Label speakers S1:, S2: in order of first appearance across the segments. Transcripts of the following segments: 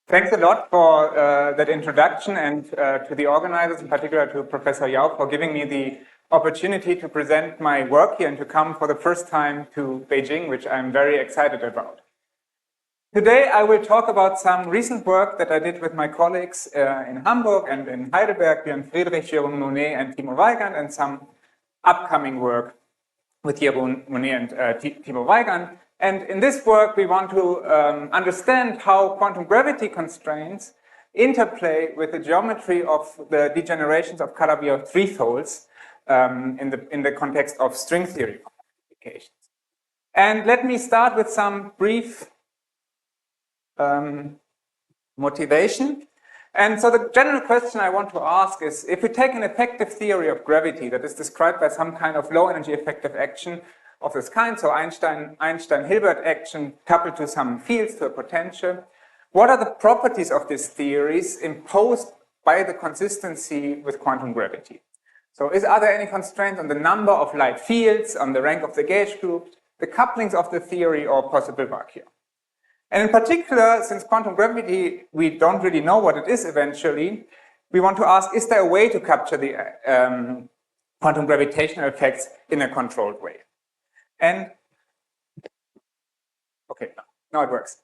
S1: Thanks a lot for that introduction and to the organizers, in particular to Professor Yau, for giving me the opportunity to present my work here and to come for the first time to Beijing, which I'm very excited about. Today I will talk about some recent work that I did with my colleagues in Hamburg and in Heidelberg, Björn Friedrich, Jérôme Monet and Timo Weigand, and some upcoming work with Jérôme Monet and Timo Weigand. And in this work, we want to understand how quantum gravity constraints interplay with the geometry of the degenerations of Calabi-Yau threefolds in the context of string theory applications. And let me start with some brief motivation. And so the general question I want to ask is, if we take an effective theory of gravity that is described by some kind of low energy effective action of this kind, so Einstein-Hilbert action coupled to some fields, to a potential, what are the properties of these theories imposed by the consistency with quantum gravity? So are there any constraints on the number of light fields, on the rank of the gauge group, the couplings of the theory, or possible vacuum? And in particular, since quantum gravity, we don't really know what it is eventually, we want to ask, is there a way to capture the quantum gravitational effects in a controlled way? And, okay, now it works.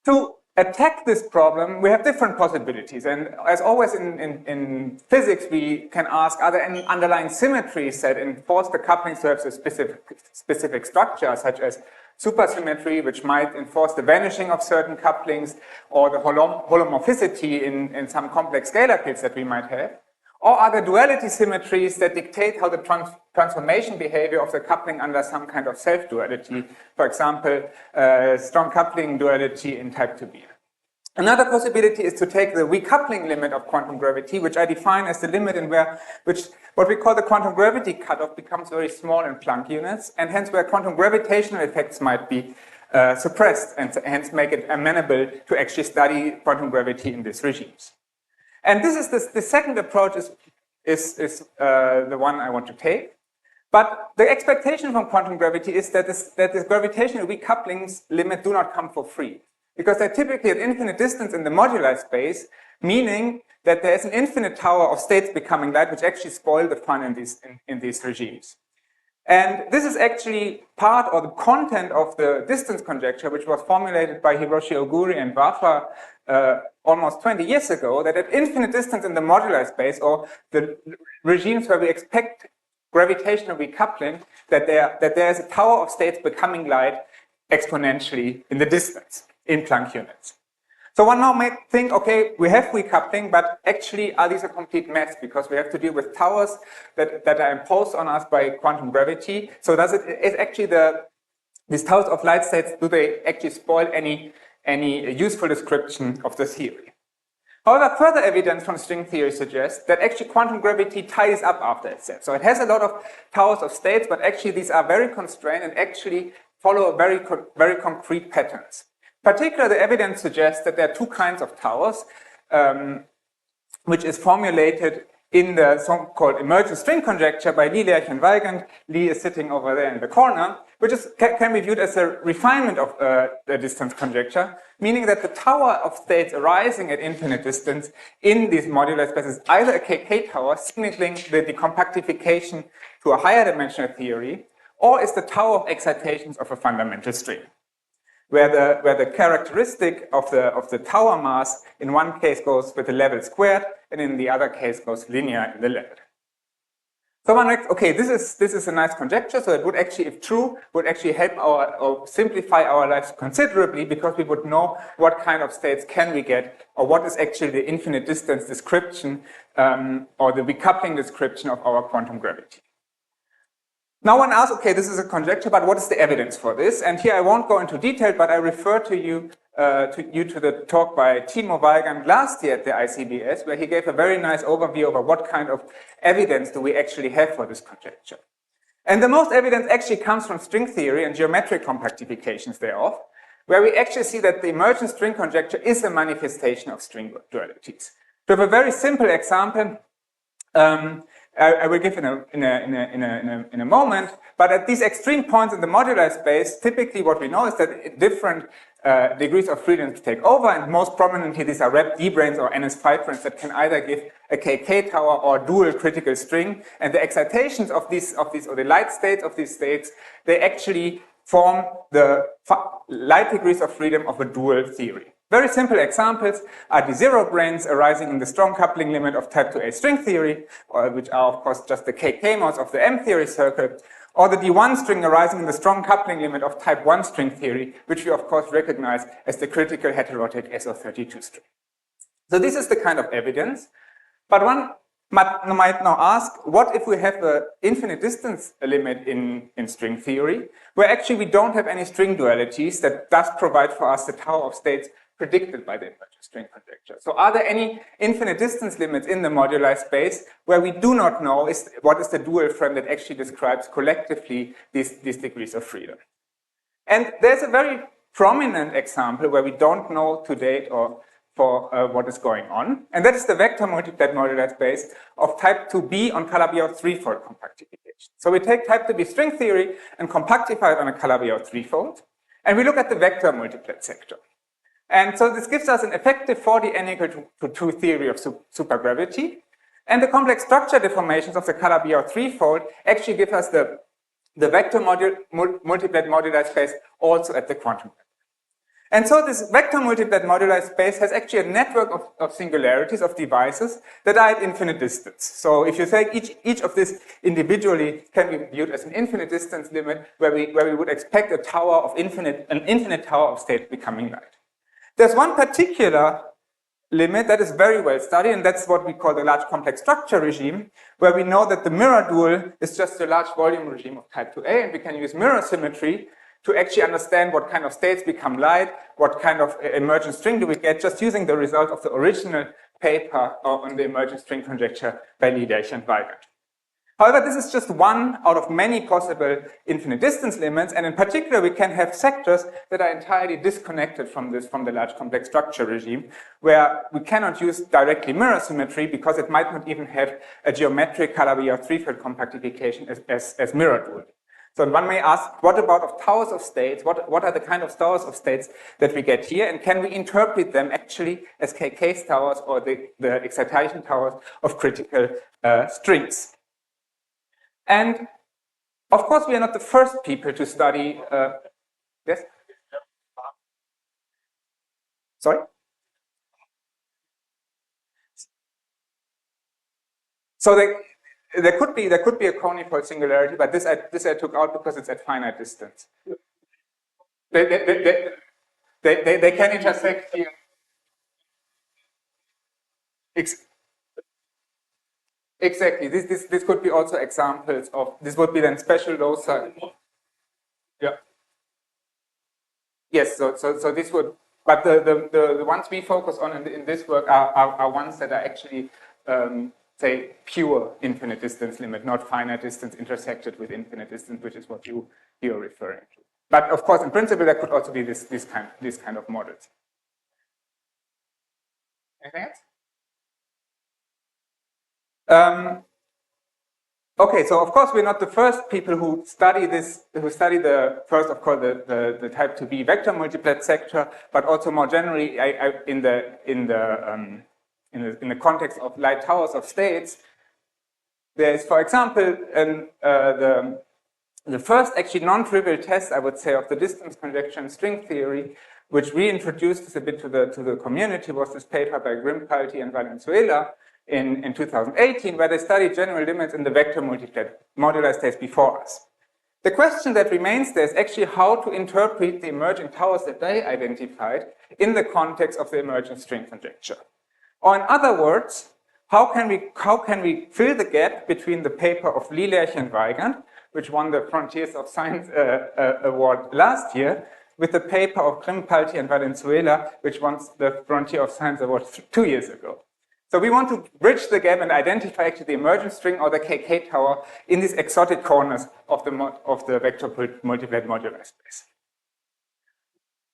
S1: To attack this problem, we have different possibilities. And as always in physics, we can ask, are there any underlying symmetries that enforce the coupling to have a specific structure, such as supersymmetry, which might enforce the vanishing of certain couplings, or the holomorphicity in some complex scalar fields that we might have? Or are there duality symmetries that dictate how the transformation behavior of the coupling under some kind of self-duality? For example, strong coupling duality in type 2b. Another possibility is to take the recoupling limit of quantum gravity, which I define as the limit in which what we call the quantum gravity cutoff becomes very small in Planck units, and hence where quantum gravitational effects might be suppressed, and hence make it amenable to actually study quantum gravity in these regimes. And this is the second approach is the one I want to take. But the expectation from quantum gravity is that this gravitational recouplings limit do not come for free, because they're typically at infinite distance in the moduli space, meaning that there is an infinite tower of states becoming light, which actually spoil the fun in these regimes. And this is actually part or the content of the distance conjecture, which was formulated by Hiroshi Oguri and Wafa almost 20 years ago, that at infinite distance in the moduli space, or the regimes where we expect gravitational recoupling, that there is a tower of states becoming light exponentially in the distance in Planck units. So one now may think, okay, we have recoupling, but actually are these a complete mess, because we have to deal with towers that are imposed on us by quantum gravity. So is actually these towers of light states, do they actually spoil any useful description of the theory? However, further evidence from string theory suggests that actually quantum gravity ties up after itself. So it has a lot of towers of states, but actually these are very constrained and actually follow very concrete patterns. Particularly, the evidence suggests that there are two kinds of towers, which is formulated in the so-called emergent string conjecture by Lee, Lerch, and Weigand. Lee is sitting over there in the corner, which can be viewed as a refinement of the distance conjecture, meaning that the tower of states arising at infinite distance in these modular spaces is either a KK tower, signaling the decompactification to a higher dimensional theory, or is the tower of excitations of a fundamental string, where the characteristic of the tower mass in one case goes with the level squared, and in the other case goes linear in the level. So one writes, okay, this is a nice conjecture, so it would actually, if true, would actually help or simplify our lives considerably, because we would know what kind of states can we get, or what is actually the infinite distance description, or the recoupling description of our quantum gravity. Now one asks, okay, this is a conjecture, but what is the evidence for this? And here I won't go into detail, but I refer you to the talk by Timo Weigand last year at the ICBS, where he gave a very nice overview over what kind of evidence do we actually have for this conjecture. And the most evidence actually comes from string theory and geometric compactifications thereof, where we actually see that the emergent string conjecture is a manifestation of string dualities. To have a very simple example, I will give in a moment. But at these extreme points in the modular space, typically what we know is that different degrees of freedom take over, and most prominently these are rep D branes or NS5 branes that can either give a KK tower or dual critical string. And the excitations of these or the light states of these states, they actually form the light degrees of freedom of a dual theory. Very simple examples are the zero branes arising in the strong coupling limit of type 2A string theory, which are of course just the KK modes of the M theory circle, or the D1 string arising in the strong coupling limit of type 1 string theory, which we of course recognize as the critical heterotic SO32 string. So this is the kind of evidence, but one might now ask, what if we have an infinite distance limit in string theory, where actually we don't have any string dualities that does provide for us the tower of states predicted by the emergent string conjecture? So are there any infinite distance limits in the modular space where we do not know what is the dual frame that actually describes collectively these degrees of freedom? And there's a very prominent example where we don't know to date or for what is going on, and that is the vector multiplet modular space of type 2b on Calabi-Yau threefold compactification. So we take type 2b string theory and compactify it on a Calabi-Yau threefold, and we look at the vector multiplet sector. And so this gives us an effective 4D n equal to 2 theory of supergravity, and the complex structure deformations of the Calabi-Yau threefold actually give us the vector multiplet modular space also at the quantum level. And so this vector multiplet modular space has actually a network of singularities of devices that are at infinite distance. So if you take each of these individually can be viewed as an infinite distance limit where we would expect an infinite tower of states becoming light. There's one particular limit that is very well studied, and that's what we call the large complex structure regime, where we know that the mirror dual is just a large volume regime of type 2A, and we can use mirror symmetry to actually understand what kind of states become light, what kind of emergent string do we get, just using the result of the original paper on the emergent string conjecture by Liedrich and Weigand. However, this is just one out of many possible infinite distance limits, and in particular we can have sectors that are entirely disconnected from the large complex structure regime, where we cannot use directly mirror symmetry because it might not even have a geometric Calabi-Yau threefold compactification as mirror dual. So one may ask, what about of towers of states? What are the kind of towers of states that we get here? And can we interpret them actually as KK towers or the excitation towers of critical strings? And of course, we are not the first people to study. Yes? Sorry? So there could be a conifold singularity, but this I took out because it's at finite distance. They can intersect here. Exactly. This could be also examples of this would be then special loci. Yeah. Yes. So this would, but the ones we focus on in this work are ones that are actually say pure infinite distance limit, not finite distance intersected with infinite distance, which is what you're referring to. But of course, in principle, there could also be this kind of models. Anything else? Okay, so of course we're not the first people who study this, who study the first, of course, the type 2b vector multiplet sector, but also more generally in the context of light towers of states. There is, for example, the first actually non-trivial test, I would say, of the distance conjecture in string theory, which reintroduced this a bit to the community, was this paper by Grimpalti and Valenzuela in 2018, where they studied general limits in the vector multiplet modular states before us. The question that remains there is actually how to interpret the emerging towers that they identified in the context of the emergent string conjecture. Or in other words, how can we fill the gap between the paper of Liedrich and Weigand, which won the Frontiers of Science award last year, with the paper of Grimpalti and Valenzuela, which won the Frontier of Science award 2 years ago. So we want to bridge the gap and identify actually the emergent string or the KK tower in these exotic corners of the vector multiplet modular space.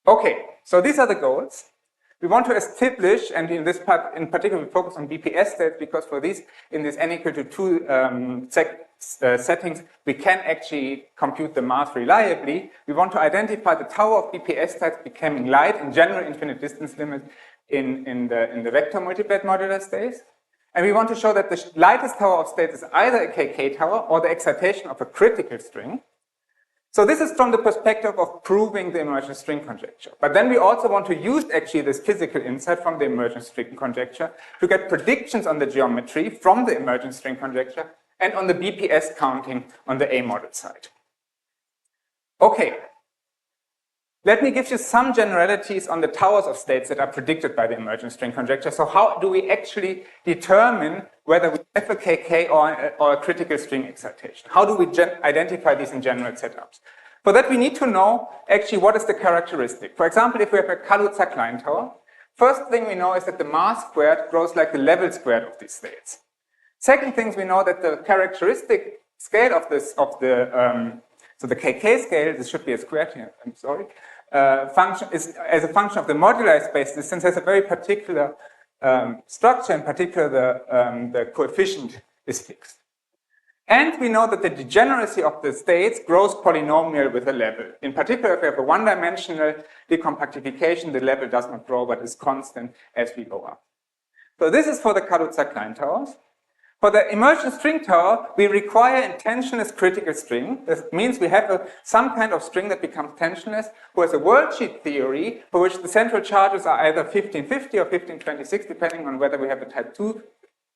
S1: Okay, so these are the goals. We want to establish, and in this part in particular we focus on BPS states, because for these, in this n equal to 2 settings, we can actually compute the mass reliably. We want to identify the tower of BPS states becoming light in general infinite distance limit in the vector multiplet modular space. And we want to show that the lightest tower of states is either a KK tower or the excitation of a critical string. So this is from the perspective of proving the emergent string conjecture. But then we also want to use actually this physical insight from the emergent string conjecture to get predictions on the geometry from the emergent string conjecture and on the BPS counting on the A model side. Okay. Let me give you some generalities on the towers of states that are predicted by the emergent string conjecture. So how do we actually determine whether we have a KK or a critical string excitation? How do we identify these in general setups? For that, we need to know actually what is the characteristic. For example, if we have a Calabi-Yau tower, first thing we know is that the mass squared grows like the level squared of these states. Second thing we know that the characteristic scale of this, so the KK scale, this should be a squared here, I'm sorry, function is as a function of the moduli space distance has a very particular structure, in particular the coefficient is fixed. And we know that the degeneracy of the states grows polynomial with a level. In particular, if we have a one-dimensional decompactification, the level does not grow but is constant as we go up. So this is for the Calabi-Yau towers. For the emergent string tower, we require a tensionless critical string. That means we have some kind of string that becomes tensionless, who has a worldsheet theory for which the central charges are either 1550 or 1526, depending on whether we have a type 2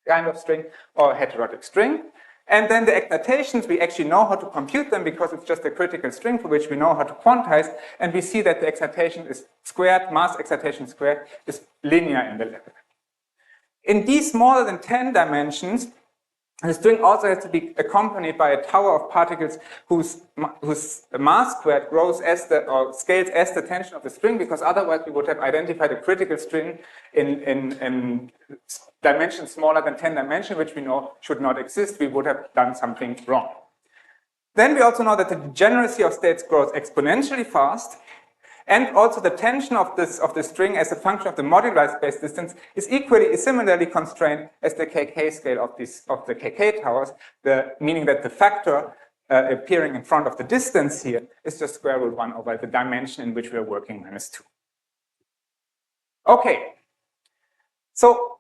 S1: kind of string or a heterotic string. And then the excitations, we actually know how to compute them because it's just a critical string for which we know how to quantize. And we see that the excitation is squared, mass excitation squared is linear in the level. In these smaller than 10 dimensions, the string also has to be accompanied by a tower of particles whose mass squared grows or scales as the tension of the string, because otherwise we would have identified a critical string in dimensions smaller than 10 dimensions, which we know should not exist. We would have done something wrong. Then we also know that the degeneracy of states grows exponentially fast. And also the tension of the string as a function of the moduli space distance is similarly constrained as the KK scale of the KK towers, meaning that the factor appearing in front of the distance here is just square root 1 over the dimension in which we are working, -2. Okay, so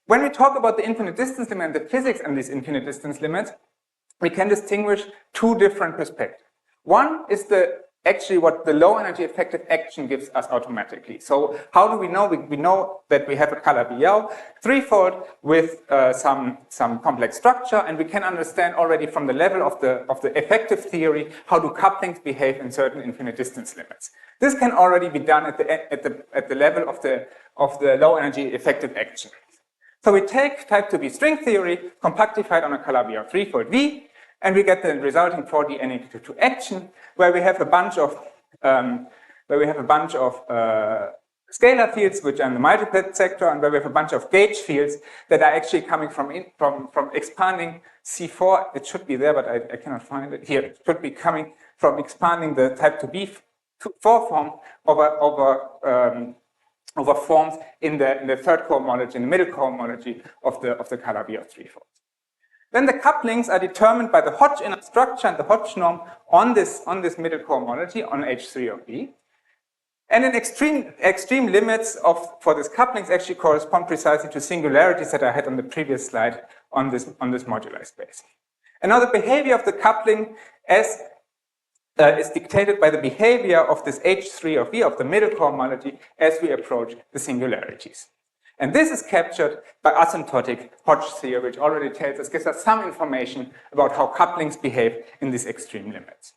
S1: when we talk about the infinite distance limit and the physics and these infinite distance limits, we can distinguish two different perspectives. One is actually what the low energy effective action gives us automatically. So how do we know? We know that we have a Calabi-Yau threefold with some complex structure, and we can understand already from the level of the effective theory how do couplings behave in certain infinite distance limits. This can already be done at the level of the low energy effective action. So we take type 2B string theory compactified on a Calabi-Yau threefold V, and we get the resulting 4D n equal to 2 action, where we have a bunch of scalar fields which are in the multiplet sector, and where we have a bunch of gauge fields that are actually coming from expanding C4. It should be there, but I cannot find it here. It should be coming from expanding the type 2B4 form over forms in the third cohomology, in the middle cohomology of the Calabi-Yau threefold. Then the couplings are determined by the Hodge inner structure and the Hodge norm on this middle cohomology on H3 of B. And in extreme limits for these couplings actually correspond precisely to singularities that I had on the previous slide on this moduli space. And now the behavior of the coupling is dictated by the behavior of this H3 of V of the middle cohomology as we approach the singularities. And this is captured by asymptotic Hodge theory, which already gives us some information about how couplings behave in these extreme limits.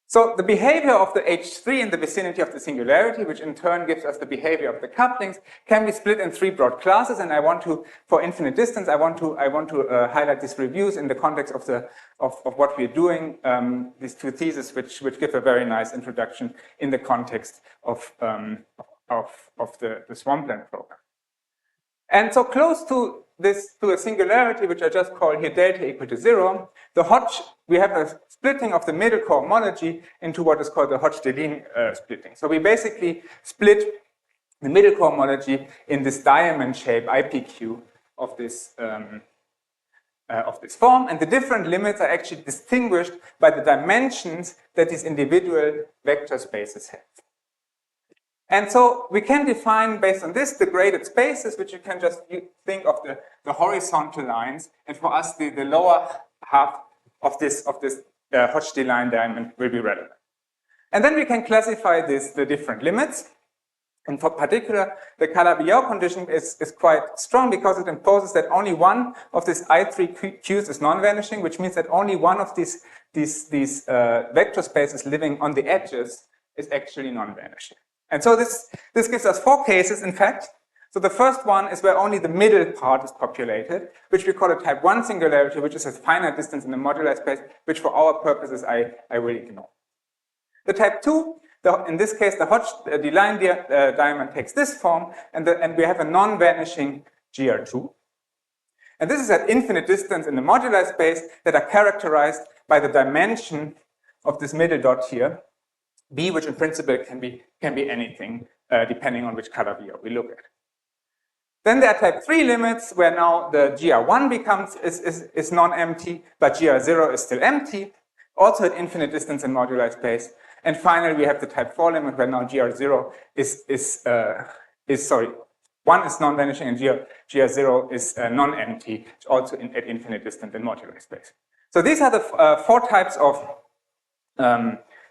S1: So the behavior of the H3 in the vicinity of the singularity, which in turn gives us the behavior of the couplings, can be split in three broad classes. And for infinite distance, I want to highlight these reviews in the context of what we're doing. These two theses, which give a very nice introduction in the context of the swampland program. And so close to a singularity, which I just call here delta equal to 0, we have a splitting of the middle cohomology into what is called the Hodge-Deligne splitting. So we basically split the middle cohomology in this diamond shape IPQ of this form, and the different limits are actually distinguished by the dimensions that these individual vector spaces have. And so we can define, based on this, the graded spaces, which you can just think of the horizontal lines, and for us, the lower half of this Hodgson line diamond will be relevant. And then we can classify the different limits. And for particular, the Calabi-Yau condition is quite strong because it imposes that only one of these I3 Qs is non-vanishing, which means that only one of these vector spaces living on the edges is actually non-vanishing. And so this gives us 4 cases, in fact. So the first one is where only the middle part is populated, which we call a type 1 singularity, which is a finite distance in the moduli space, which for our purposes I will ignore. The type 2, in this case, the line diamond takes this form, and we have a non-vanishing GR2. And this is at infinite distance in the moduli space that are characterized by the dimension of this middle dot here, B, which in principle can be anything, depending on which Calabi-Yau we look at. Then there are type 3 limits, where now the GR1 is non-empty, but GR0 is still empty, also at infinite distance in moduli space. And finally, we have the type 4 limit, where now GR0 1 is non-vanishing and GR0 is non-empty, also at infinite distance in moduli space. So these are the 4 types of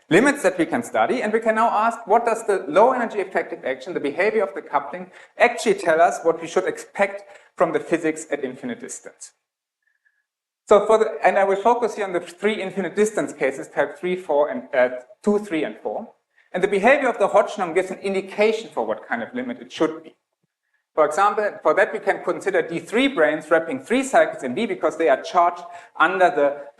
S1: limits that we can study, and we can now ask, what does the low energy effective action, the behavior of the coupling, actually tell us what we should expect from the physics at infinite distance? So and I will focus here on the 3 infinite distance cases, type 3, 4, and 2, 3, and 4. And the behavior of the Hodgson gives an indication for what kind of limit it should be. For example, for that we can consider D3 branes wrapping 3 cycles in B because they are charged under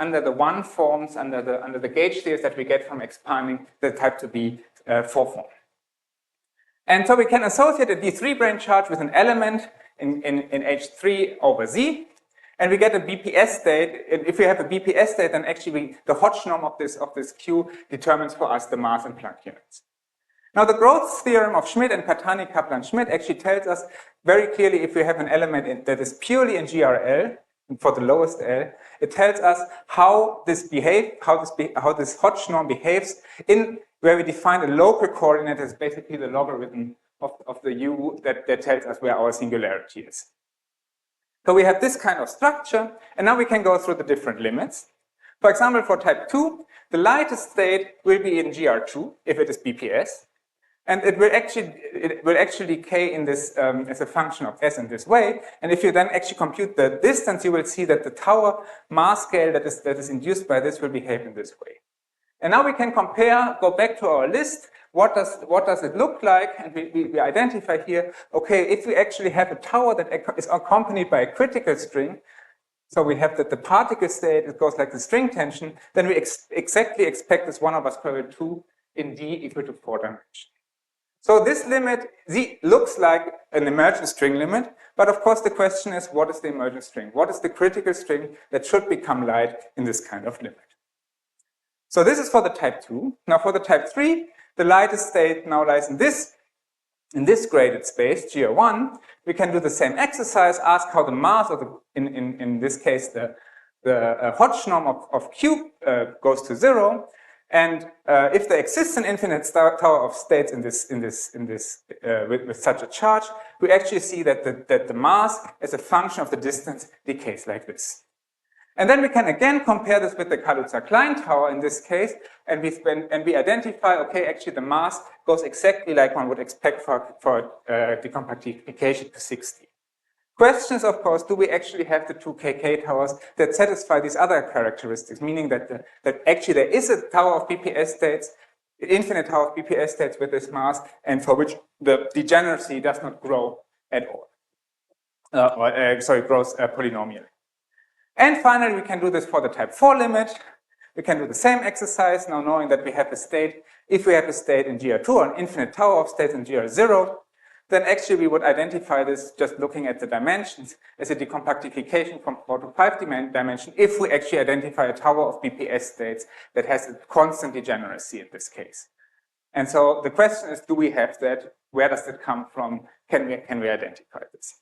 S1: the 1 forms, under the gauge theories that we get from expanding the type to B 4 form. And so we can associate a D3 brane charge with an element in H3 over Z, and we get a BPS state. And if we have a BPS state, then actually the Hodge norm of this Q determines for us the mass in Planck units. Now, the growth theorem of Schmidt and Catani, Kaplan-Schmidt actually tells us very clearly if we have an element that is purely in GRL, for the lowest L, it tells us how this Hodge norm behaves in where we define a local coordinate as basically the logarithm of the U that tells us where our singularity is. So we have this kind of structure, and now we can go through the different limits. For example, for type 2, the lightest state will be in GR2 if it is BPS. And it will actually decay in this as a function of S in this way. And if you then actually compute the distance, you will see that the tower mass scale that is induced by this will behave in this way. And now we can compare, go back to our list. What does it look like? And we identify here, okay, if we actually have a tower that is accompanied by a critical string, so we have that the particle state, it goes like the string tension, then we exactly expect this 1 over square root 2 in D equal to 4 dimensions. So this limit, Z, looks like an emergent string limit, but of course the question is, what is the emergent string? What is the critical string that should become light in this kind of limit? So this is for the type 2. Now for the type 3, the lightest state now lies in this graded space, GR1. We can do the same exercise, ask how the mass of in this case, the Hodge norm of Q goes to 0. And if there exists an infinite tower of states with such a charge, we actually see that the mass as a function of the distance decays like this. And then we can again compare this with the Kaluza-Klein tower in this case, and we identify, okay, actually the mass goes exactly like one would expect for decompactification to 60. Question is, of course, do we actually have the 2 KK towers that satisfy these other characteristics, meaning that actually there is a tower of BPS states, infinite tower of BPS states with this mass, and for which the degeneracy does not grow at all. Grows polynomially. And finally, we can do this for the type 4 limit. We can do the same exercise now knowing that we have a state, if we have a state in GR2 or an infinite tower of states in GR0, then actually we would identify this just looking at the dimensions as a decompactification from 4 to 5 dimension if we actually identify a tower of BPS states that has a constant degeneracy in this case. And so the question is, do we have that? Where does it come from? Can we identify this?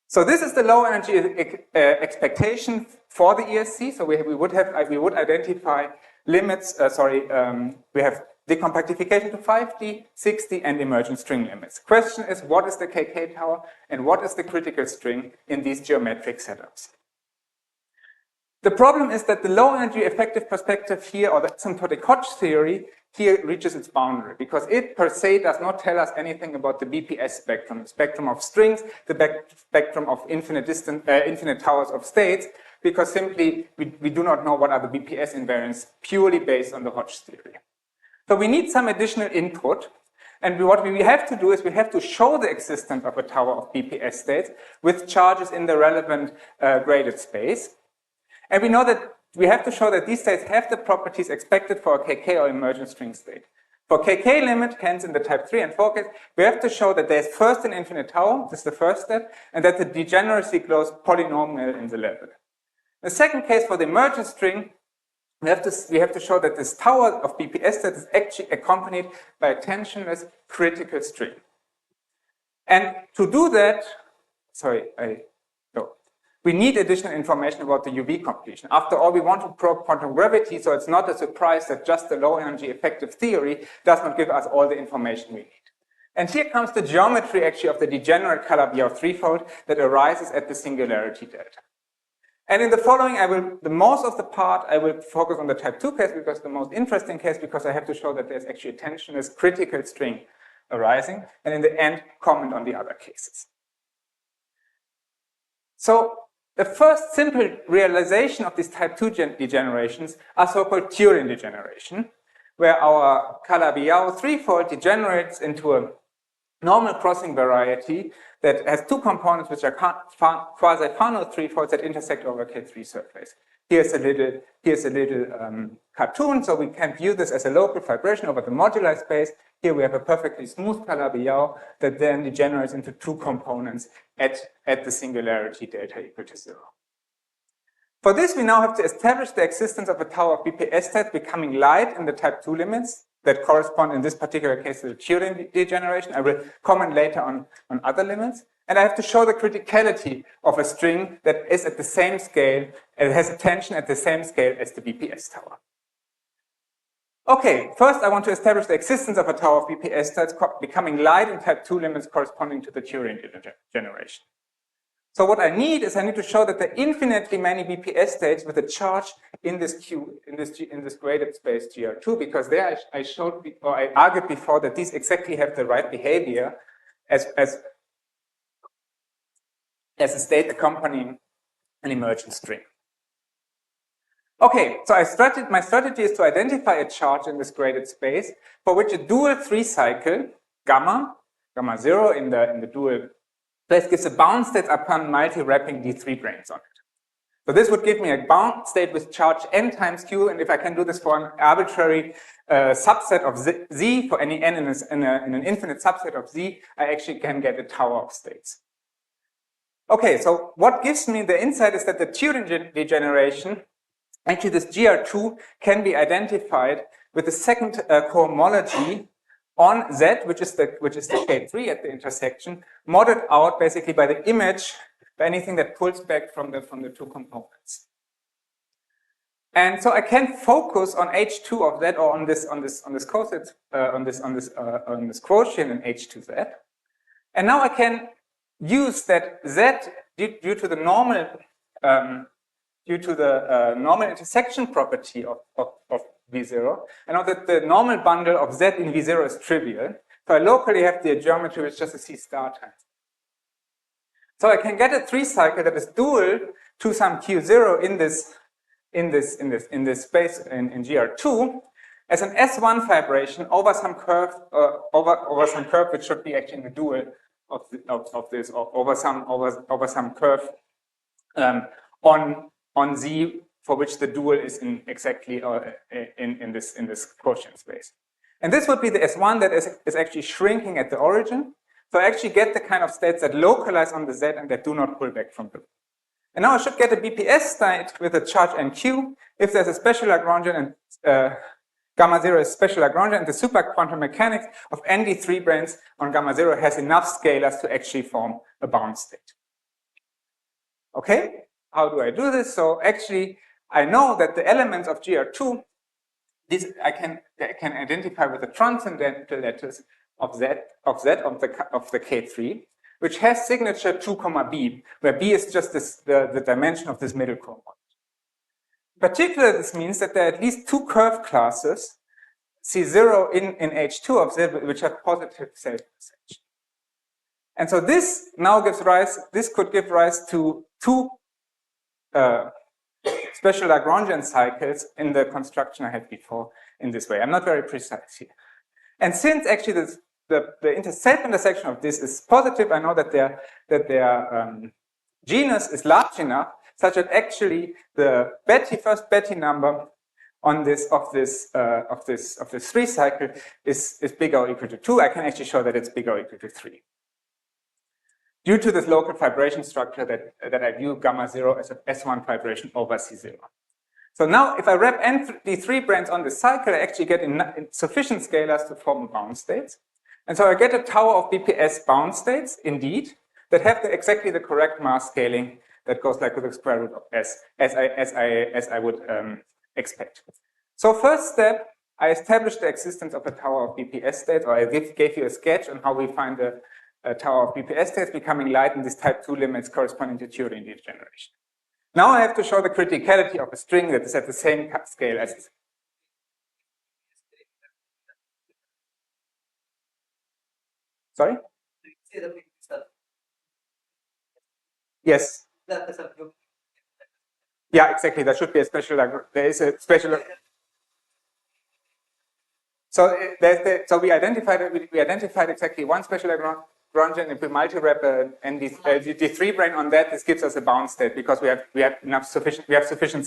S1: So this is the low energy expectation for the ESC. So we would identify limits. We have decompactification to 5D, 6D, and emergent string limits. Question is, what is the KK tower and what is the critical string in these geometric setups? The problem is that the low energy effective perspective here, or the asymptotic Hodge theory, here reaches its boundary because it per se does not tell us anything about the BPS spectrum, the spectrum of strings, the spectrum of infinite towers of states, because simply we do not know what are the BPS invariants purely based on the Hodge theory. So we need some additional input. And what we have to do is we have to show the existence of a tower of BPS states with charges in the relevant graded space. And we know that we have to show that these states have the properties expected for a KK or emergent string state. For KK limit, hence in the type 3 and 4 case, we have to show that there's first an infinite tower, this is the first step, and that the degeneracy grows polynomial in the level. The second case, for the emergent string, we have to show that this tower of BPS state is actually accompanied by a tensionless critical string. And to do that, we need additional information about the UV completion. After all, we want to probe quantum gravity, so it's not a surprise that just the low energy effective theory does not give us all the information we need. And here comes the geometry actually of the degenerate Calabi-Yau threefold that arises at the singularity delta. And in the following, most of the part, I will focus on the type 2 case because the most interesting case, because I have to show that there's actually a tensionless critical string arising, and in the end, comment on the other cases. So the first simple realization of these type 2 degenerations are so-called Turing degeneration, where our Calabi-Yau threefold degenerates into a normal crossing variety that has two components which are quasi-Fano threefolds that intersect over K3 surface. Here's a little cartoon, so we can view this as a local vibration over the moduli space. Here we have a perfectly smooth Calabi-Yau that then degenerates into two components at the singularity delta equal to 0. For this, we now have to establish the existence of a tower of BPS state becoming light in the type 2 limits that correspond in this particular case to the Turing degeneration. I will comment later on other limits. And I have to show the criticality of a string that is at the same scale, and has a tension at the same scale as the BPS tower. Okay, first I want to establish the existence of a tower of BPS states becoming light in type 2 limits corresponding to the Turing degeneration. So what I need to show that there are infinitely many BPS states with a charge in this graded space GR2, because there I argued before that these exactly have the right behavior as a state accompanying an emergent string. Okay, so my strategy is to identify a charge in this graded space for which a dual 3-cycle gamma 0 in the dual place gives a bound state upon multi-wrapping D3 grains on it. So this would give me a bound state with charge n times q, and if I can do this for an arbitrary subset of z for any n in an infinite subset of z, I actually can get a tower of states. Okay, so what gives me the insight is that the Turing degeneration, actually this GR2 can be identified with the second cohomology on Z, which is the shape 3 at the intersection, modeled out basically by the image, by anything that pulls back from the two components. And so I can focus on H2 of Z, or on this quotient in H2Z. And now I can use that Z due to the normal intersection property of V0. I know that the normal bundle of Z in V0 is trivial. So I locally have the geometry which is just a C star times. So I can get a 3-cycle that is dual to some Q0 in this space in GR2 as an S1 vibration over some curve which should be actually in the dual of this, or over some curve on Z for which the dual is in exactly in this quotient space. And this would be the S1 that is actually shrinking at the origin. So I actually get the kind of states that localize on the Z and that do not pull back from the. And now I should get a BPS state with a charge NQ if there's a special Lagrangian Gamma 0 is special Lagrangian, and the super quantum mechanics of ND3 branes on gamma 0 has enough scalars to actually form a bound state. Okay, how do I do this? So actually, I know that the elements of GR2, these I can identify with the transcendental lattice of Z of the K3, which has signature 2, B, where B is just the dimension of this middle cohomology. Particularly, this means that there are at least 2 curve classes, C0 in H2 of Z, which have positive self-intersection. And so this now could give rise to 2 special Lagrangian cycles in the construction I had before in this way. I'm not very precise here. And since actually the self-intersection of this is positive, I know that their genus is large enough such that actually the first Betti number on this 3 cycle is bigger or equal to 2. I can actually show that it's bigger or equal to 3. Due to this local vibration structure that I view gamma 0 as an S1 vibration over C0. So now if I wrap ND3 branes on the cycle, I actually get sufficient scalars to form a bound state. And so I get a tower of BPS bound states, indeed, that have exactly the correct mass scaling that goes like with the square root of S, as I would expect. So first step, I established the existence of a tower of BPS states, or I gave you a sketch on how we find a tower of BPS states becoming light in these type 2 limits corresponding to Turing degeneration. Now I have to show the criticality of a string that is at the same scale as this. Sorry? Yes. Yeah, exactly. There should be a special. There is a special. So we identified exactly one special Lagrangian. If we multi-wrap and the 3 brane on that, this gives us a bound state because we have sufficient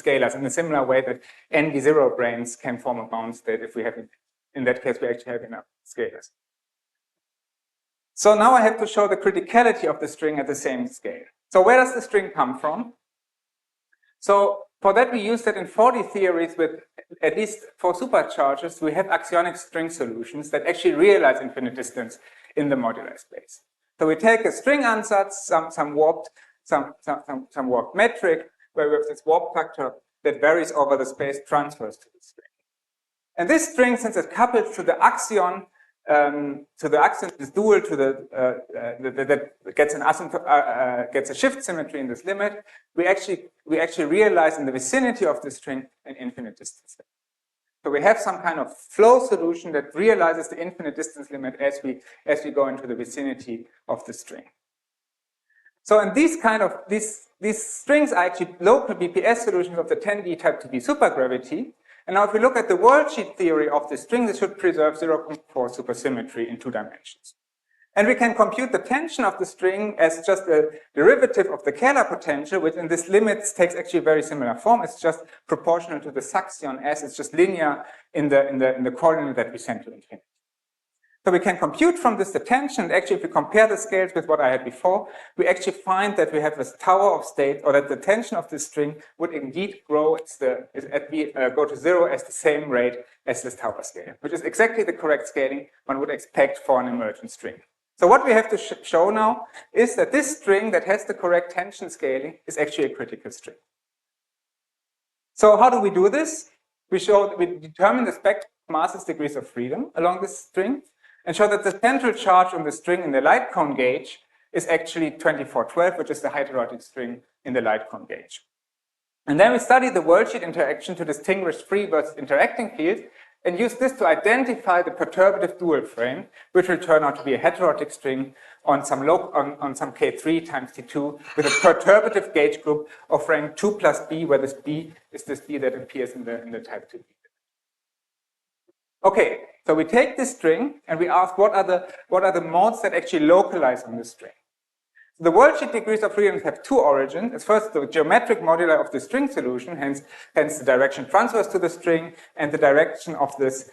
S1: scalars in a similar way that ND0 branes can form a bound state if we have, in that case, we actually have enough scalars. So now I have to show the criticality of the string at the same scale. So where does the string come from? So for that, we use that in 4D theories with at least 4 supercharges, we have axionic string solutions that actually realize infinite distance in the modular space. So we take a string ansatz, some warped metric, where we have this warp factor that varies over the space transfers to the string. And this string, since it couples to the axion is dual to that gets a shift symmetry in this limit, we actually realize in the vicinity of the string an infinite distance limit. So we have some kind of flow solution that realizes the infinite distance limit as we go into the vicinity of the string. So in these strings are actually local BPS solutions of the 10D type 2B supergravity. And now if we look at the worldsheet theory of the string, this should preserve 0.4 supersymmetry in 2 dimensions. And we can compute the tension of the string as just a derivative of the Kähler potential, which in this limit takes actually a very similar form. It's just proportional to the suction S. It's just linear in the coordinate that we send to infinity. So we can compute from this the tension. And actually, if we compare the scales with what I had before, we actually find that we have this tower of state, or that the tension of this string would indeed grow go to 0 as the same rate as this tower scale, which is exactly the correct scaling one would expect for an emergent string. So what we have to show now is that this string that has the correct tension scaling is actually a critical string. So how do we do this? We determine the spectrum masses degrees of freedom along this string and show that the central charge on the string in the light cone gauge is actually 2412, which is the heterotic string in the light cone gauge. And then we study the worldsheet interaction to distinguish free versus interacting fields and use this to identify the perturbative dual frame, which will turn out to be a heterotic string on some K3 times T2 with a perturbative gauge group of rank 2 plus B, where this B is this B that appears in the type 2B. Okay, so we take this string and we ask what are the modes that actually localize on this string. The worldsheet degrees of freedom have 2 origins. It's first the geometric moduli of the string solution, hence the direction transverse to the string, and the direction of this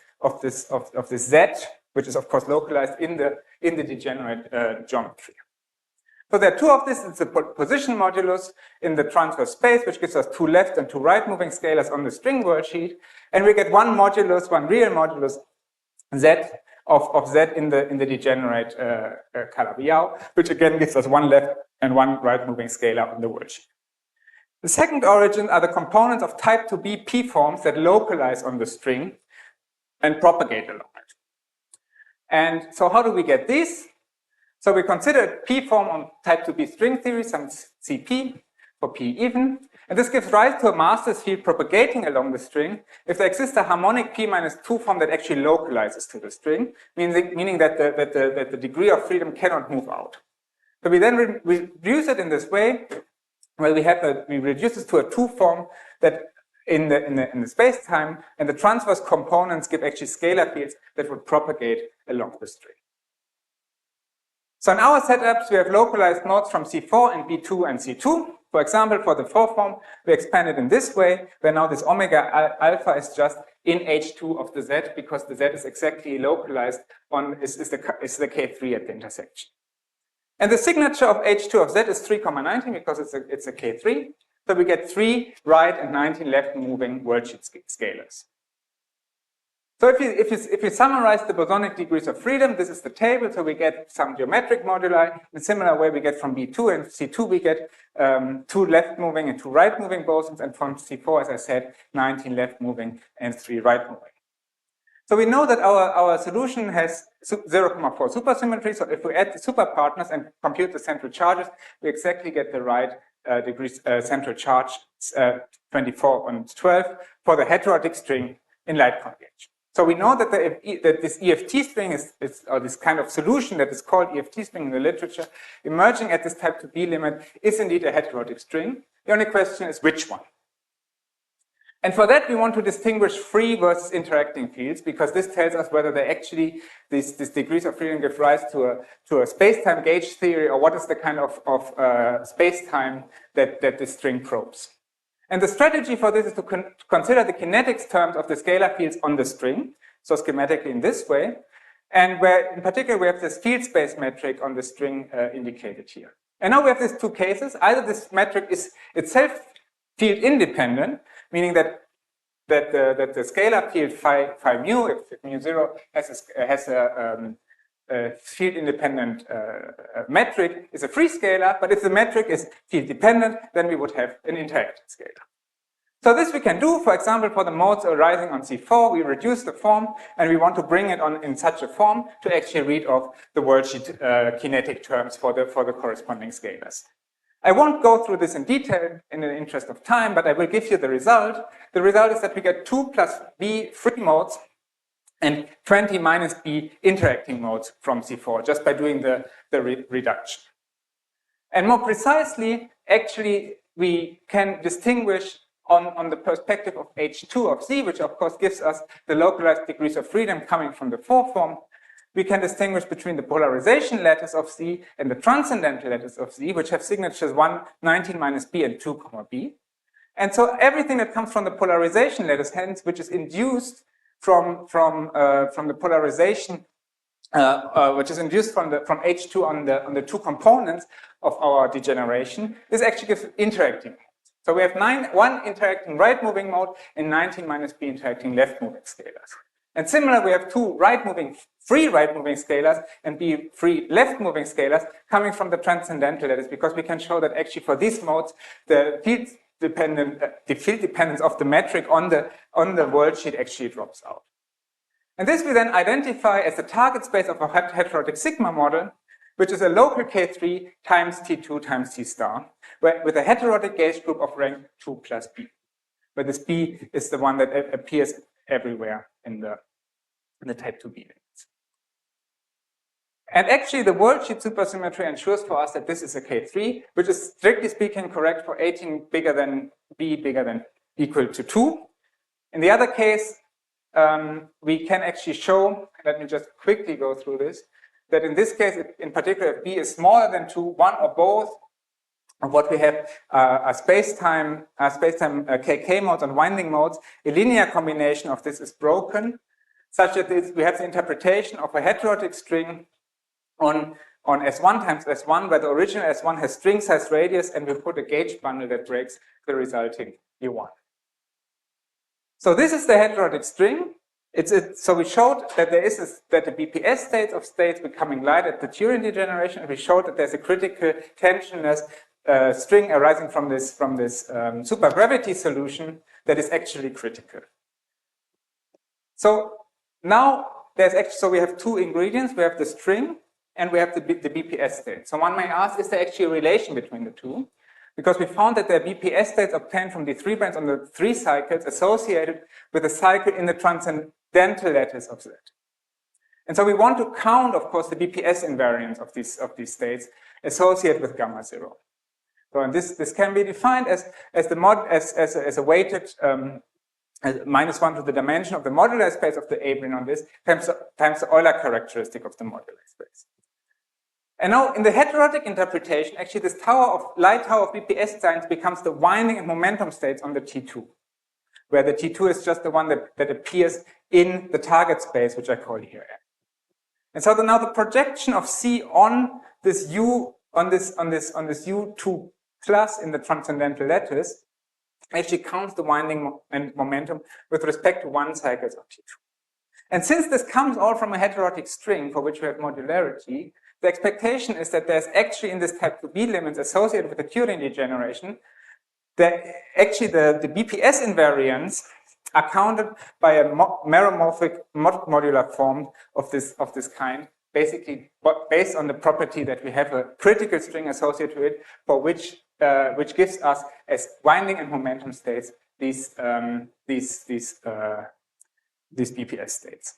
S1: Z, which is of course localized in the degenerate geometry. So there are two of this. It's the position modulus in the transverse space, which gives us two left and two right moving scalars on the string worldsheet. And we get one modulus, one real modulus Z of Z in the degenerate Calabi-Yau, which again gives us one left and one right moving scalar on the worldsheet. The second origin are the components of type 2b p-forms that localize on the string and propagate along it. And so how do we get these? So we consider a p-form on type 2b string theory, some Cp for p even, and this gives rise to a master's field propagating along the string if there exists a harmonic p minus 2 form that actually localizes to the string, meaning that the degree of freedom cannot move out. So we then reduce it in this way. Well, we reduce this to a 2 form that in the space-time, and the transverse components give actually scalar fields that would propagate along the string. So in our setups, we have localized nodes from C4 and B2 and C2. For example, for the 4 form, we expand it in this way, where now this omega alpha is just in H2 of the Z, because the Z is exactly localized on is the K3 at the intersection. And the signature of H2 of Z is 3,19 because it's a K3. So we get 3 right and 19 left moving worldsheet scalars. So if you summarize the bosonic degrees of freedom, this is the table. So we get some geometric moduli. In a similar way, we get from B2 and C2, we get 2 left moving and 2 right moving bosons. And from C4, as I said, 19 left moving and 3 right moving. So we know that our solution has 0,4 supersymmetry. So if we add the superpartners and compute the central charges, we exactly get the right degrees central charge 24 on 12 for the heterotic string in light conjugation. So we know that this EFT string or this kind of solution that is called EFT string in the literature, emerging at this type 2b limit, is indeed a heterotic string. The only question is which one. And for that, we want to distinguish free versus interacting fields, because this tells us whether they actually, these degrees of freedom give rise to a space-time gauge theory, or what is the kind of space-time that this string probes. And the strategy for this is to consider the kinetics terms of the scalar fields on the string, so schematically in this way, and where in particular we have this field space metric on the string indicated here. And now we have these two cases. Either this metric is itself field independent, meaning that the scalar field phi mu, if mu 0 has a field independent metric, is a free scalar, but if the metric is field dependent, then we would have an interacting scalar. So this we can do, for example, for the modes arising on C4, we reduce the form and we want to bring it on in such a form to actually read off the worldsheet kinetic terms for the corresponding scalars. I won't go through this in detail in the interest of time, but I will give you the result. The result is that we get 2 plus b free modes and 20 minus b interacting modes from C4, just by doing the reduction. And more precisely, actually, we can distinguish on the perspective of H2 of Z, which of course gives us the localized degrees of freedom coming from the 4 form. We can distinguish between the polarization lattice of Z and the transcendental lattice of Z, which have signatures 1, 19 minus b and 2, b. And so everything that comes from the polarization lattice, hence, which is induced from the polarization, which is induced from H2 on the 2 components of our degeneration, this actually gives interacting modes. So we have 1 interacting right moving mode and 19 minus b interacting left moving scalars. And similar, we have 2 free right moving scalars and b free left moving scalars coming from the transcendental lattice, because we can show that actually for these modes, the field dependence of the metric on the worldsheet actually drops out. And this we then identify as the target space of a heterotic sigma model, which is a local K3 times T2 times T star, with a heterotic gauge group of rank 2 plus b, where this b is the one that appears everywhere in the type 2b limits. And actually, the worldsheet supersymmetry ensures for us that this is a K3, which is strictly speaking correct for 18 bigger than b bigger than equal to 2. In the other case, we can actually show, let me just quickly go through this, that in this case, in particular, if b is smaller than 2, 1 or both of what we have a space-time KK modes and winding modes, a linear combination of this is broken, such that we have the interpretation of a heterotic string on on S1 times S1, where the original S1 has string size radius, and we put a gauge bundle that breaks the resulting U1. So this is the heterotic string. So we showed that that the BPS states of states becoming light at the Turing degeneration, and we showed that there's a critical tensionless string arising from this supergravity solution that is actually critical. So now we have two ingredients. We have the string and we have the BPS state. So one may ask, is there actually a relation between the two? Because we found that there are BPS states obtained from the 3' on the 3 cycles associated with a cycle in the transcendental lattice of Z. And so we want to count, of course, the BPS invariants of these states associated with gamma 0. So and this can be defined as a weighted -1 to the dimension of the modular space of the A-brane on this times the Euler characteristic of the modular space. And now in the heterotic interpretation, actually this light tower of BPS signs becomes the winding and momentum states on the T2, where the T2 is just the one that appears in the target space, which I call here M. And so now the projection of C on this U on this U2 plus in the transcendental lattice actually counts the winding and momentum with respect to 1 cycles of T2. And since this comes all from a heterotic string for which we have modularity, the expectation is that there's actually in this type 2b limits associated with the Turing degeneration, that actually the BPS invariants are counted by a meromorphic modular form of this kind, basically based on the property that we have a critical string associated with it, for which gives us as winding and momentum states these BPS states.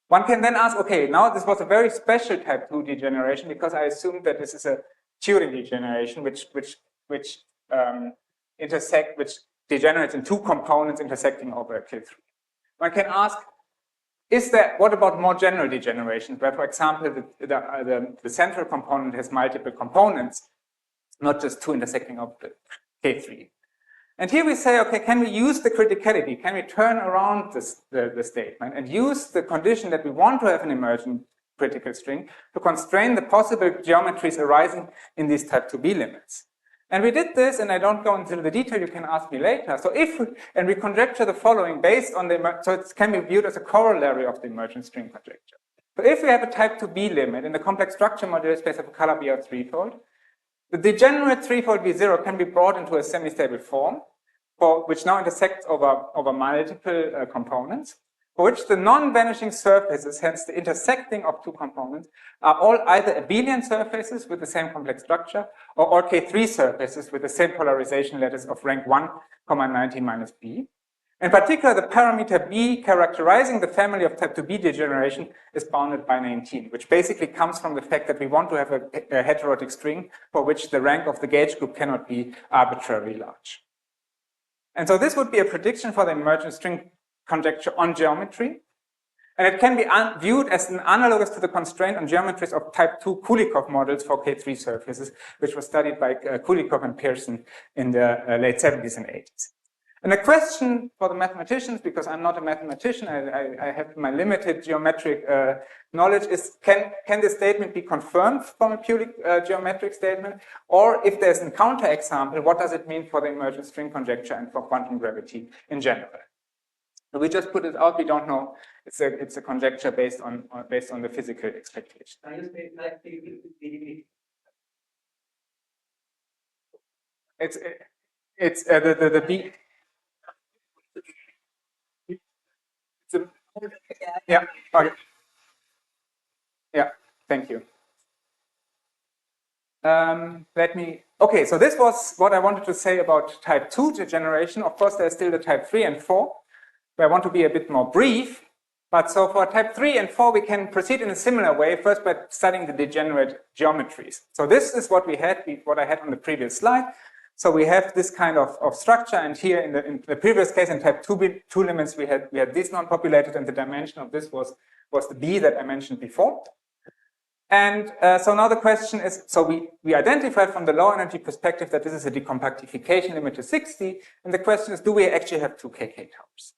S1: One can then ask, okay, now this was a very special type 2 degeneration because I assumed that this is a Turing degeneration which degenerates in 2 components intersecting over K3. One can ask, what about more general degenerations, where, for example, the central component has multiple components, not just 2 intersecting over K3? And here we say, okay, can we use the criticality? Can we turn around the statement and use the condition that we want to have an emergent critical string to constrain the possible geometries arising in these type 2b limits? And we did this, and I don't go into the detail, you can ask me later. So we conjecture the following based on so it can be viewed as a corollary of the emergent string conjecture. So if we have a type 2b limit in the complex structure modular space of a Calabi-Yau threefold, the degenerate threefold B0 can be brought into a semi-stable form, which now intersects over multiple components, for which the non-vanishing surfaces, hence the intersecting of 2 components, are all either abelian surfaces with the same complex structure, or all K3 surfaces with the same polarization lattice of rank 1, 19 minus b. In particular, the parameter b characterizing the family of type 2b degeneration is bounded by 19, which basically comes from the fact that we want to have a heterotic string for which the rank of the gauge group cannot be arbitrarily large. And so this would be a prediction for the emergent string conjecture on geometry. And it can be viewed as an analogous to the constraint on geometries of type 2 Kulikov models for K3 surfaces, which was studied by Kulikov and Pearson in the late 70s and 80s. And the question for the mathematicians, because I'm not a mathematician, I have my limited geometric knowledge, is can this statement be confirmed from a purely geometric statement? Or if there's a counterexample, what does it mean for the emergent string conjecture and for quantum gravity in general? So we just put it out, we don't know. It's a conjecture based on the physical expectation. It's the B. Yeah, okay. Yeah, thank you. Okay, so this was what I wanted to say about type 2 degeneration. Of course, there's still the type 3 and 4, where I want to be a bit more brief. But so for type 3 and 4, we can proceed in a similar way, first by studying the degenerate geometries. So this is what I had on the previous slide. So we have this kind of structure, and here in the previous case in type 2 limits, we had this non-populated, and the dimension of this was the B that I mentioned before. And so now the question is, so we identified from the low energy perspective that this is a decompactification limit to 60, and the question is, do we actually have 2 KK towers?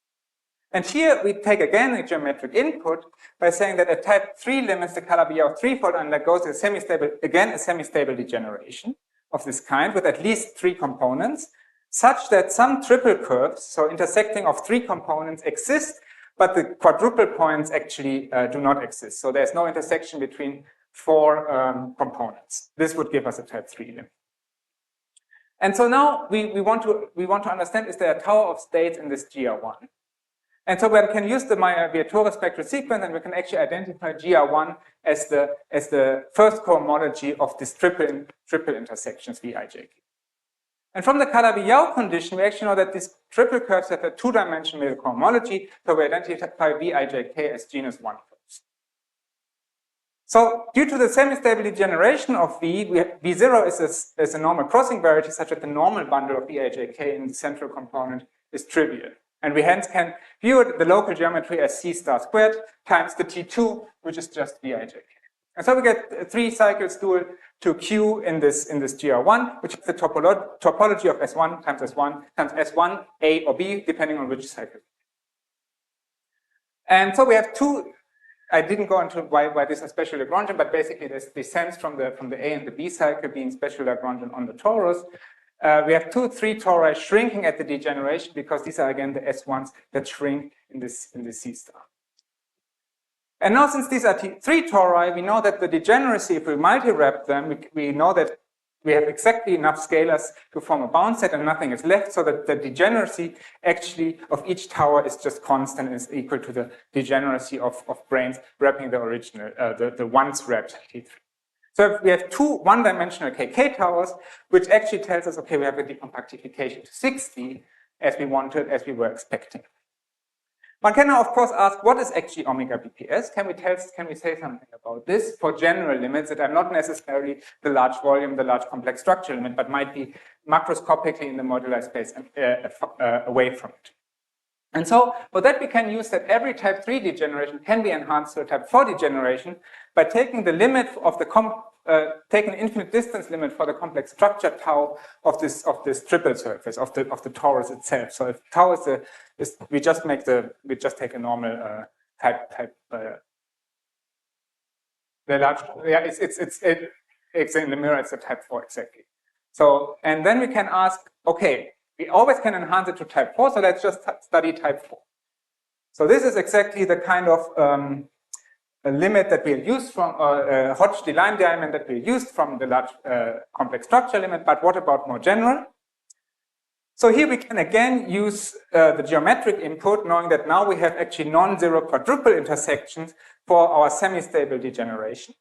S1: And here we take again a geometric input by saying that at type 3 limits, the Calabi-Yau threefold undergoes a semi-stable degeneration of this kind with at least 3 components, such that some triple curves, so intersecting of 3 components, exist, but the quadruple points actually do not exist. So there's no intersection between 4 components. This would give us a type 3 limit. And so now we want to understand, is there a tower of states in this GR1? And so we can use the Viatora spectral sequence, and we can actually identify GR1 as the first cohomology of these triple intersections Vijk. And from the Calabi-Yau condition, we actually know that these triple curves have a 2-dimensional cohomology, so we identify Vijk as genus 1 curves. So due to the semi-stable degeneration of V, V0 is a normal crossing variety such that the normal bundle of Vijk in the central component is trivial. And we hence can view the local geometry as C star squared times the T2, which is just Vijk. And so we get 3 cycles dual to Q in this GR1, which is the topology of S1 times S1, A or B, depending on which cycle. And so we have 2. I didn't go into why this is special Lagrangian, but basically this descends from the A and the B cycle being special Lagrangian on the torus. We have 2, 3 tori shrinking at the degeneration because these are again the S1s that shrink in this C star. And now since these are 3 tori, we know that the degeneracy, if we multi-wrap them, we know that we have exactly enough scalars to form a bound set and nothing is left, so that the degeneracy actually of each tower is just constant and is equal to the degeneracy of branes wrapping the original, the once wrapped T3. So we have 2 one-dimensional KK towers, which actually tells us, okay, we have a decompactification to 60 as we wanted, as we were expecting. One can now, of course, ask, what is actually omega BPS? Can we say something about this for general limits that are not necessarily the large volume, the large complex structure limit, but might be macroscopically in the moduli space away from it? And so for that, we can use that every type 3 degeneration can be enhanced to a type 4 degeneration by taking the limit of the taking infinite distance limit for the complex structure tau of this triple surface of the torus itself. So if tau is we just take a normal type the large, yeah, it's in the mirror, it's a type 4 exactly. So and then we can ask, okay, we always can enhance it to type 4, so let's just study type 4. So this is exactly the kind of a limit that we used from Hodge line diamond that we used from the large complex structure limit, but what about more general? So here we can again use the geometric input, knowing that now we have actually non-zero quadruple intersections for our semi-stable degeneration.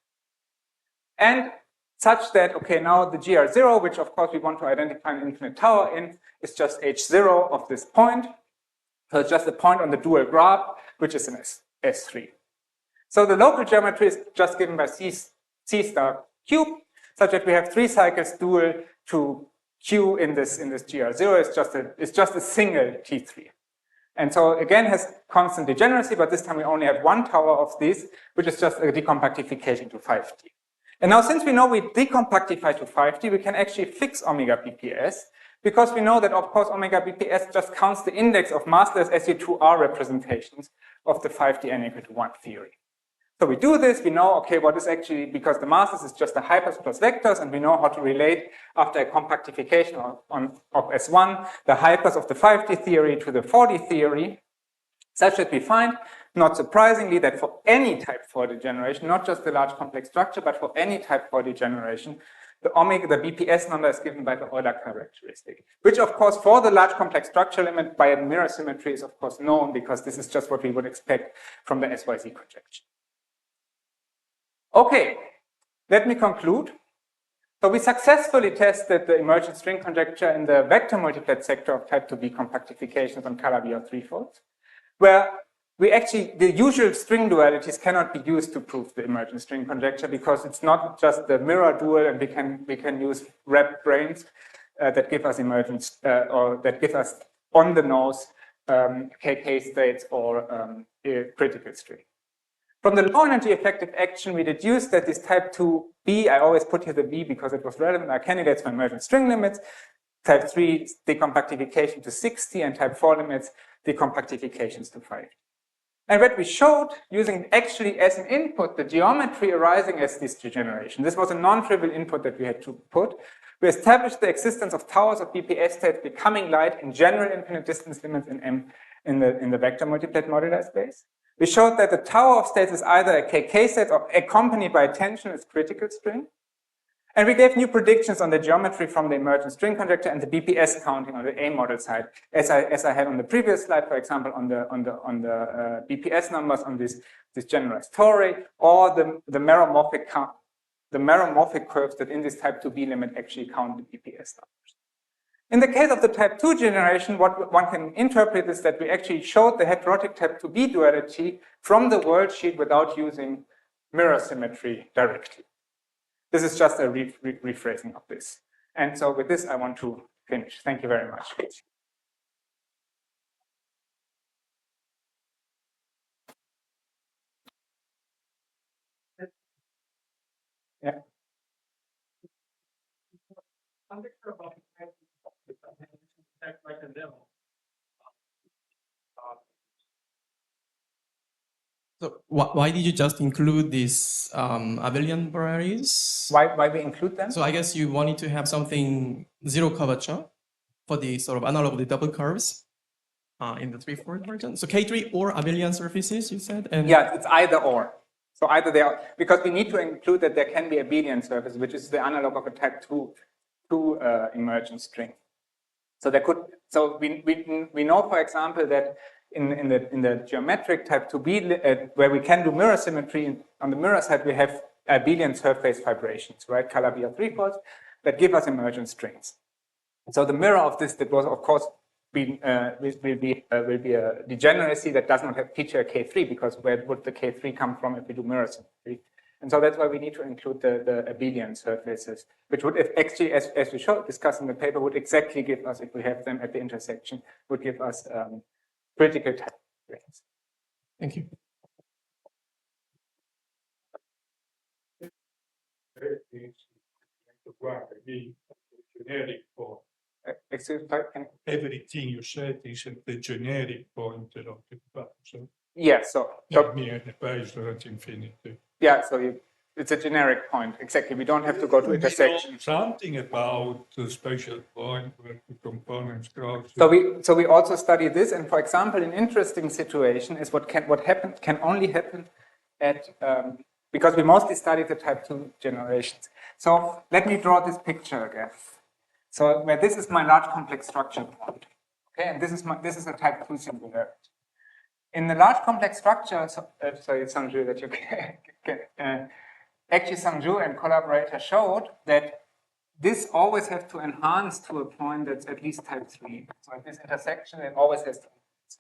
S1: And such that, okay, now the GR0, which of course we want to identify an infinite tower in, is just H0 of this point. So it's just a point on the dual graph, which is an S3. So the local geometry is just given by C star cube, such that we have 3 cycles dual to Q in this GR0. It's just a single T3. And so again has constant degeneracy, but this time we only have 1 tower of these, which is just a decompactification to 5D. And now since we know we decompactify to 5D, we can actually fix omega BPS, because we know that, of course, omega BPS just counts the index of massless SU2R representations of the 5D n equal to 1 theory. So we do this, we know, okay, what is actually, because the masses is just the hypers plus vectors, and we know how to relate after a compactification of S1, the hypers of the 5D theory to the 4D theory, such that we find, not surprisingly, that for any type 4 degeneration, not just the large complex structure, but for any type 4 degeneration, the BPS number is given by the Euler characteristic, which of course for the large complex structure limit by a mirror symmetry is of course known, because this is just what we would expect from the SYZ projection. Okay, let me conclude. So we successfully tested the emergent string conjecture in the vector multiplet sector of type 2B compactifications on Calabi-Yau threefolds, where we actually, the usual string dualities cannot be used to prove the emergent string conjecture, because it's not just the mirror dual, and we can use wrapped branes that give us emergence, or that give us on the nose KK states or a critical string. From the low energy effective action, we deduced that this type 2B, I always put here the B because it was relevant, are candidates for emergent string limits. Type 3 decompactification to 60, and type 4 limits decompactifications to 5. And what we showed, using actually as an input the geometry arising as this degeneration, this was a non-trivial input that we had to put. We established the existence of towers of BPS states becoming light in general infinite distance limits in M in the vector multiplet modular space. We showed that the tower of states is either a KK state or accompanied by a tensionless critical string. And we gave new predictions on the geometry from the emergent string conjecture and the BPS counting on the A model side, as I had on the previous slide, for example, on the BPS numbers on this generalized tori, or the meromorphic curves that in this type 2b limit actually count the BPS numbers. In the case of the type 2 generation, what one can interpret is that we actually showed the heterotic type 2b duality from the world sheet without using mirror symmetry directly. This is just a rephrasing of this. And so with this, I want to finish. Thank you very much. Yeah.
S2: So why did you just include these abelian varieties?
S1: Why we include them?
S2: So I guess you wanted to have something zero curvature for the sort of analog of the double curves in the 3/4 version. So K3 or abelian surfaces, you said? And
S1: yeah, it's either or. So either they are, because we need to include that there can be abelian surface, which is the analog of a type 2 emergent string. So there could, so we know, for example, that in the geometric type 2b, where we can do mirror symmetry, on the mirror side we have abelian surface vibrations, right? Calabi-Yau 3-folds that give us emergent strings. So the mirror of this, that was of course will be a degeneracy that does not have feature K3, because where would the K3 come from if we do mirror symmetry? And so that's why we need to include the abelian surfaces, which would, if actually, as we showed, discussed in the paper, would exactly give us, if we have them at the intersection, would give us critical type strings.
S2: thank you.
S1: Excuse me,
S3: everything you said is at the generic point of the function.
S1: yeah, so
S3: Infinity.
S1: yeah, so it's a generic point, exactly. We don't have to go to intersection.
S3: Something about the special point where the components cross.
S1: So we also study this, and for example, an interesting situation is what can only happen at because we mostly study the type 2 generations. So let me draw this picture again. So where this is my large complex structure point, okay, and this is a type 2 singularity. In the large complex structure, sorry, Sangju, that you can actually Sangju and collaborator showed that this always has to enhance to a point that's at least type 3. So at this intersection, it always has to enhance.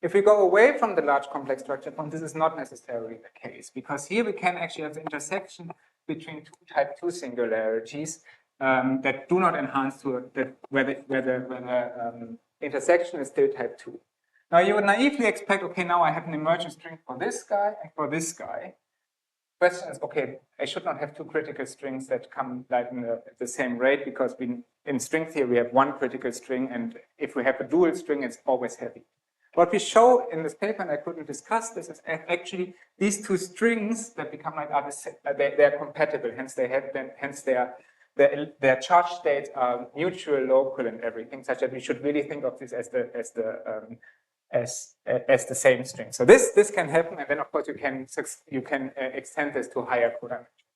S1: If we go away from the large complex structure point, this is not necessarily the case, because here we can actually have the intersection between two type 2 singularities that do not enhance to where the intersection is still type 2. Now you would naively expect, okay, now I have an emergent string for this guy and for this guy. Question is, okay, I should not have two critical strings that come like at the same rate, because in string theory we have one critical string, and if we have a dual string, it's always heavy. What we show in this paper, and I couldn't discuss this, is actually these two strings that become like they're compatible. Hence their charge states are mutual, local, and everything, such that we should really think of this as the same string. So this can happen, and then of course you can extend this to higher codimension.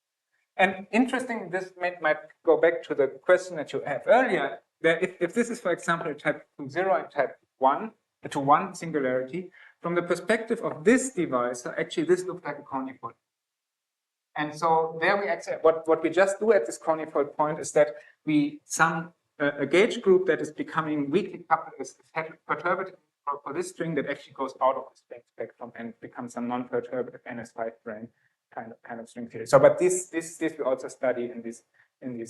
S1: And interesting, this might go back to the question that you had earlier. That if this is, for example, a type 0 and type 1 to 1 singularity, from the perspective of this device, actually this looks like a conifold. And so there we actually, what we just do at this conifold point is that we sum a gauge group that is becoming weakly coupled is perturbative for this string that actually goes out of the string spectrum and becomes some non-perturbative NS5 brane kind of string theory. So, but this we also study in this theory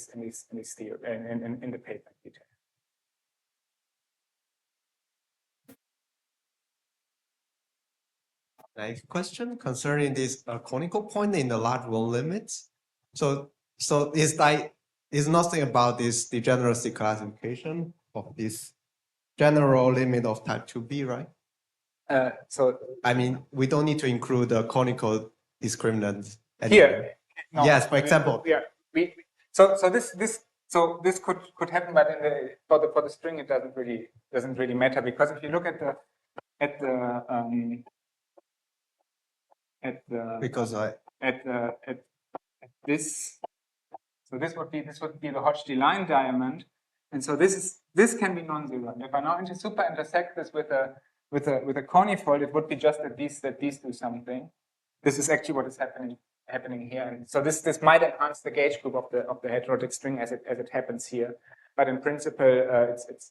S1: in the paper in detail.
S4: Next question concerning this conical point in the large one limits. So it's nothing about this degeneracy classification of this general limit of type 2b, right?
S1: So
S4: I mean, we don't need to include the conical discriminant
S1: here,
S4: anywhere.
S1: no,
S4: Yes, for
S1: I mean,
S4: example.
S1: yeah, this could happen, but for the string it doesn't really matter, because if you look at the
S4: Because
S1: at this, so this would be the Hodgkin line diamond, and so this can be non-zero. And if I now super intersect this with a conifold, it would be just that these do something. This is actually what is happening here, and so this might enhance the gauge group of the heterotic string as it happens here, but in principle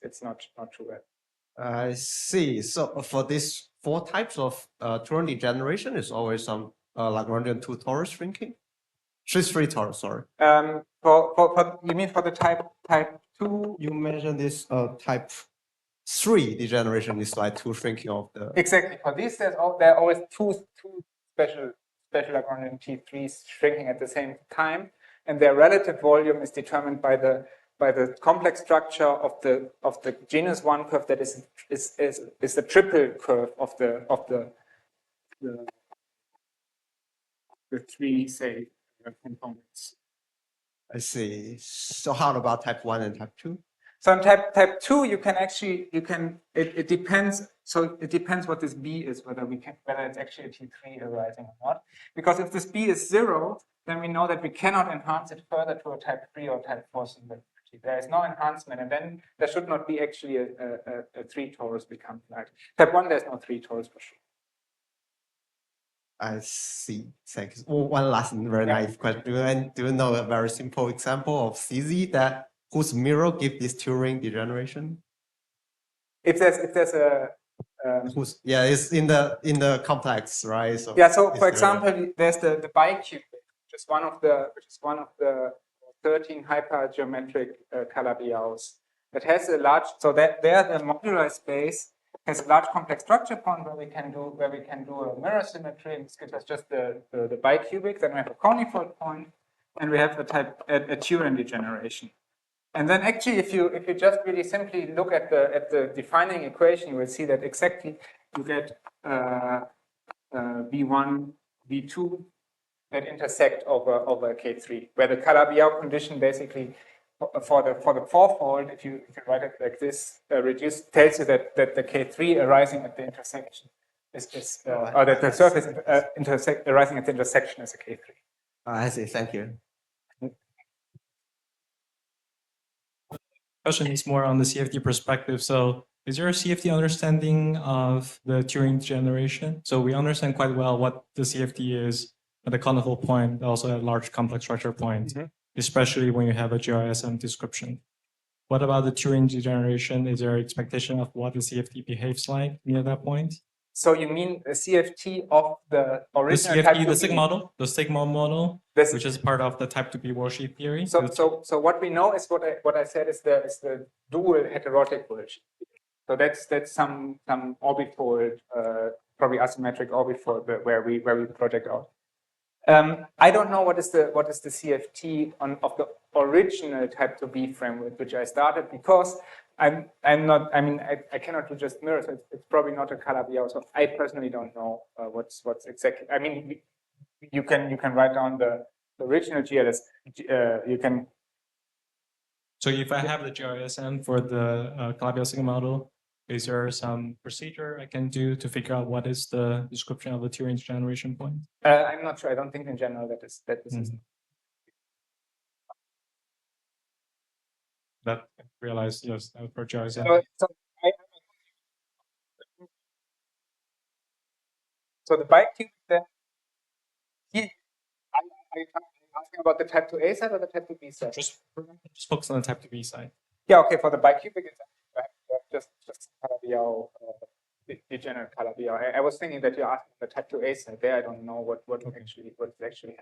S1: it's not true.
S4: I see. So for these 4 types of Turing degeneration, is always some Lagrangian 2 torus shrinking? 3 torus, sorry.
S1: For you mean for the type 2?
S4: You mentioned this type 3 degeneration is like 2 shrinking of the.
S1: Exactly. For these, there are always two special Lagrangian T3s shrinking at the same time, and their relative volume is determined by the complex structure of the genus 1 curve that is the triple curve of the 3, say, components.
S4: I see. So how about type 1 and type 2?
S1: So in type 2, it depends. So it depends what this B is, whether it's actually a T3 arising or not. Because if this B is 0, then we know that we cannot enhance it further to a type 3 or type 4 similarity. There is no enhancement, and then there should not be actually a 3 torus become like type 1. There's no 3 torus for sure.
S4: I see. Thanks. One last very nice question. Do you know a very simple example of CZ whose mirror give this Turing degeneration?
S1: If there's a
S4: it's in the complex, right? So
S1: yeah. So for example, there's the bicubic, which is one of the 13 hypergeometric Calabi-Yaus that has a large. So that there the modular space has a large complex structure point where we can do a mirror symmetry, and this gives us just the bicubic. Then we have a conifold point, and we have a Turing degeneration. And then actually, if you just really simply look at the defining equation, you will see that exactly you get V1, V2 that intersect over K3, where the Calabi-Yau condition basically for the fourfold, if you write it like this, tells you that the K3 arising at the intersection or that the surface arising at the intersection is a K3.
S4: I see. Thank you.
S5: Question is more on the CFD perspective. So is there a CFD understanding of the Turing degeneration? So we understand quite well what the CFD is at the conical point, also at large complex structure point, especially when you have a GRSM description. What about the Turing degeneration? Is there an expectation of what the CFD behaves like near that point?
S1: So you mean a CFT of the original
S5: the CFD,
S1: type 2B?
S5: the sigma model, which is part of the type 2B worldsheet theory.
S1: So what we know is what I said is the dual heterotic worldsheet. So that's some orbifold, probably asymmetric orbifold where we project out. I don't know what is the CFT of the original type 2B framework which I started, because I'm not. I mean, I cannot do just mirrors. It's probably not a Calabi-Yau. So I personally don't know what's exactly. I mean, you can write down the original GLS. You can.
S5: So if I have the GRSM for the Calabi-Yau sigma model, is there some procedure I can do to figure out what is the description of the Turing degeneration point?
S1: I'm not sure. I don't think in general that is.
S5: That I realized, yes, for GRSM.
S1: So the bicubic then. Are you asking about the type 2A side or the type 2B side?
S5: Just focus on the type 2B side.
S1: Yeah, okay. For the bicubic, just Calabi-Yau, degenerate Calabi-Yau. I was thinking that you're asking the type 2A side. There, I don't know what's actually happening.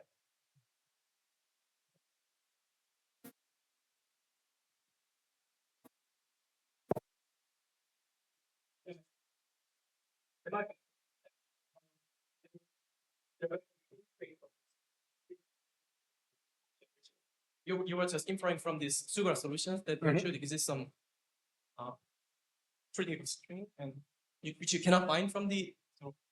S2: You were just inferring from these sugar solutions that actually exist some 3D string, and which you cannot find from the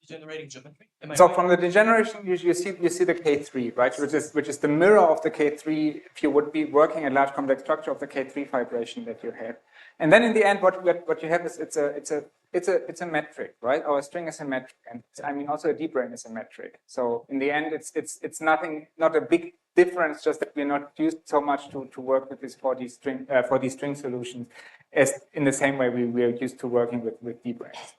S2: degenerating geometry. Am I
S1: So
S2: right?
S1: from the degeneration, you see the K3, right? Which is the mirror of the K3 if you would be working a large complex structure of the K3 vibration that you have. And then in the end, what you have is it's a metric, right? Our string is a metric, and I mean also a D-brane is a metric. So in the end, it's nothing, not a big difference, just that we're not used so much to work with this 4D string solutions as in the same way we are used to working with D-branes.